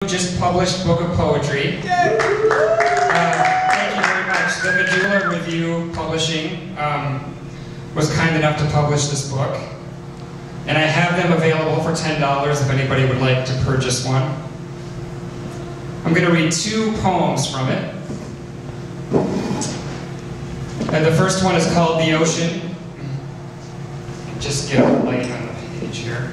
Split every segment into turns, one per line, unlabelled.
just published book of poetry. Thank you very much. The Medulla Review Publishing was kind enough to publish this book. And I have them available for $10 if anybody would like to purchase one. I'm going to read 2 poems from it. And the first one is called The Ocean. Just get a light on the page here.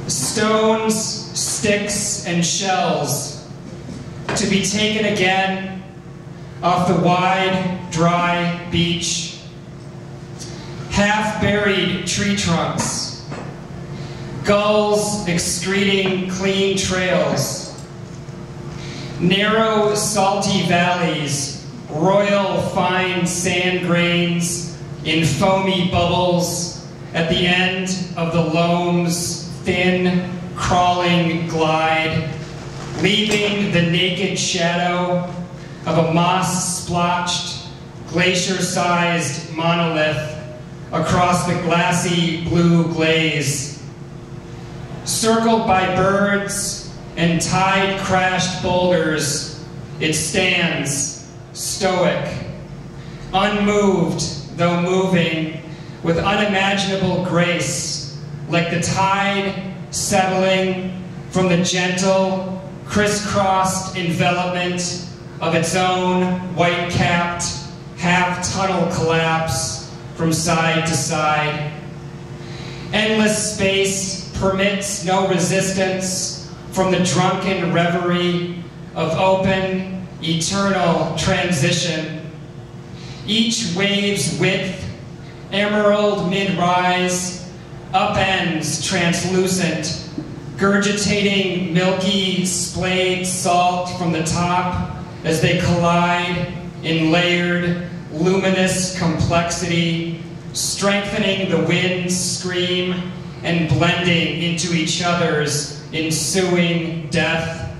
Stones, sticks, and shells to be taken again off the wide, dry beach. Half-buried tree trunks, gulls excreting clean trails, narrow, salty valleys, royal fine sand grains in foamy bubbles at the end of the loam's thin, crawling glide, leaving the naked shadow of a moss-splotched, glacier-sized monolith across the glassy blue glaze. Circled by birds and tide-crashed boulders, it stands, stoic, unmoved though moving, with unimaginable grace, like the tide settling from the gentle, crisscrossed envelopment of its own white-capped, half-tunnel collapse from side to side. Endless space permits no resistance from the drunken reverie of open, eternal transition. Each wave's width, emerald mid-rise, upends translucent, gurgitating milky splayed salt from the top as they collide in layered, luminous complexity, strengthening the wind's scream and blending into each other's ensuing death,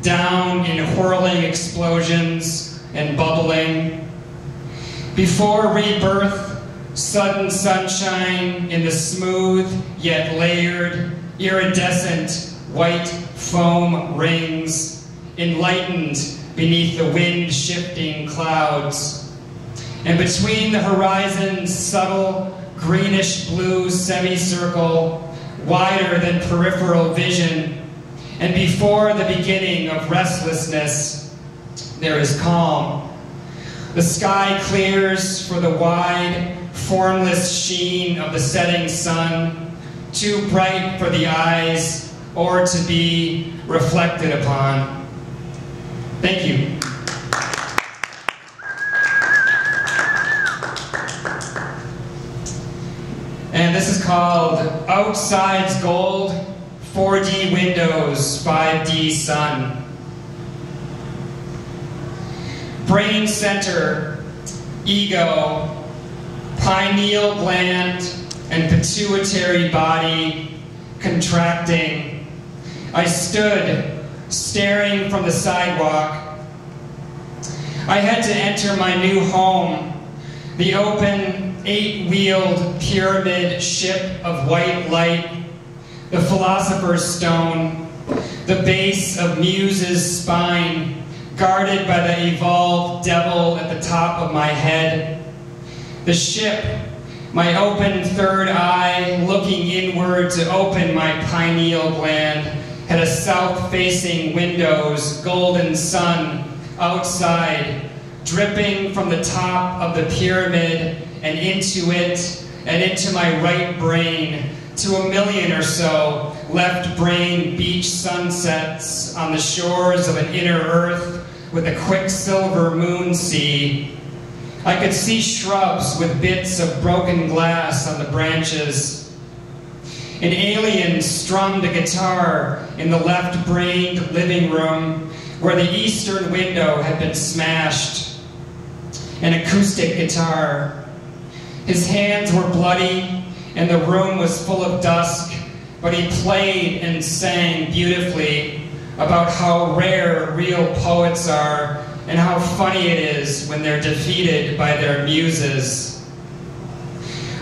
down in whirling explosions and bubbling. Before rebirth, sudden sunshine in the smooth yet layered, iridescent white foam rings, enlightened beneath the wind-shifting clouds. And between the horizon's subtle greenish-blue semicircle, wider than peripheral vision, and before the beginning of restlessness, there is calm. The sky clears for the wide, formless sheen of the setting sun, too bright for the eyes or to be reflected upon. Thank you. And this is called Outside's Gold, 4D Windows, 5D Sun. Brain center, ego, pineal gland, and pituitary body contracting. I stood, staring from the sidewalk. I had to enter my new home, the open, 8-wheeled pyramid ship of white light, the philosopher's stone, the base of Muse's spine, guarded by the evolved devil at the top of my head. The ship, my open third eye, looking inward to open my pineal gland, had a south-facing windows, golden sun outside, dripping from the top of the pyramid and into it, and into my right brain, to a million or so left brain beach sunsets on the shores of an inner earth with a quicksilver moon sea. I could see shrubs with bits of broken glass on the branches. An alien strummed a guitar in the left-brained living room where the eastern window had been smashed. An acoustic guitar. His hands were bloody and the room was full of dusk, but he played and sang beautifully about how rare real poets are and how funny it is when they're defeated by their muses.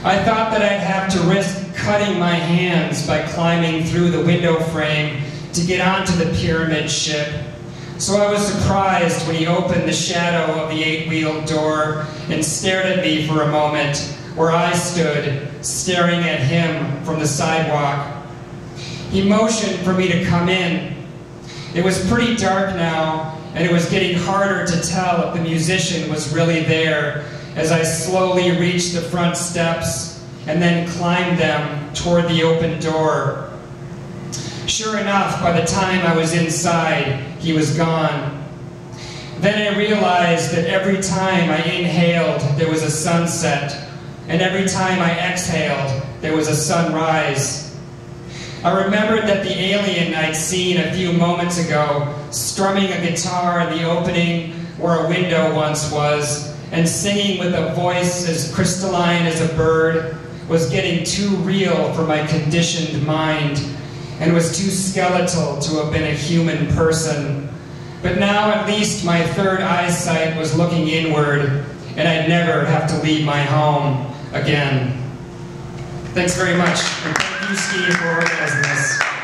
I thought that I'd have to risk cutting my hands by climbing through the window frame to get onto the pyramid ship. So I was surprised when he opened the shadow of the 8-wheeled door and stared at me for a moment, where I stood, staring at him from the sidewalk. He motioned for me to come in. It was pretty dark now, and it was getting harder to tell if the musician was really there as I slowly reached the front steps and then climbed them toward the open door. Sure enough, by the time I was inside, he was gone. Then I realized that every time I inhaled, there was a sunset, and every time I exhaled, there was a sunrise. I remembered that the alien I'd seen a few moments ago, strumming a guitar in the opening where a window once was, and singing with a voice as crystalline as a bird, was getting too real for my conditioned mind, and was too skeletal to have been a human person. But now at least my third eyesight was looking inward, and I'd never have to leave my home again. Thanks very much, and thank you, Steve, for organizing this.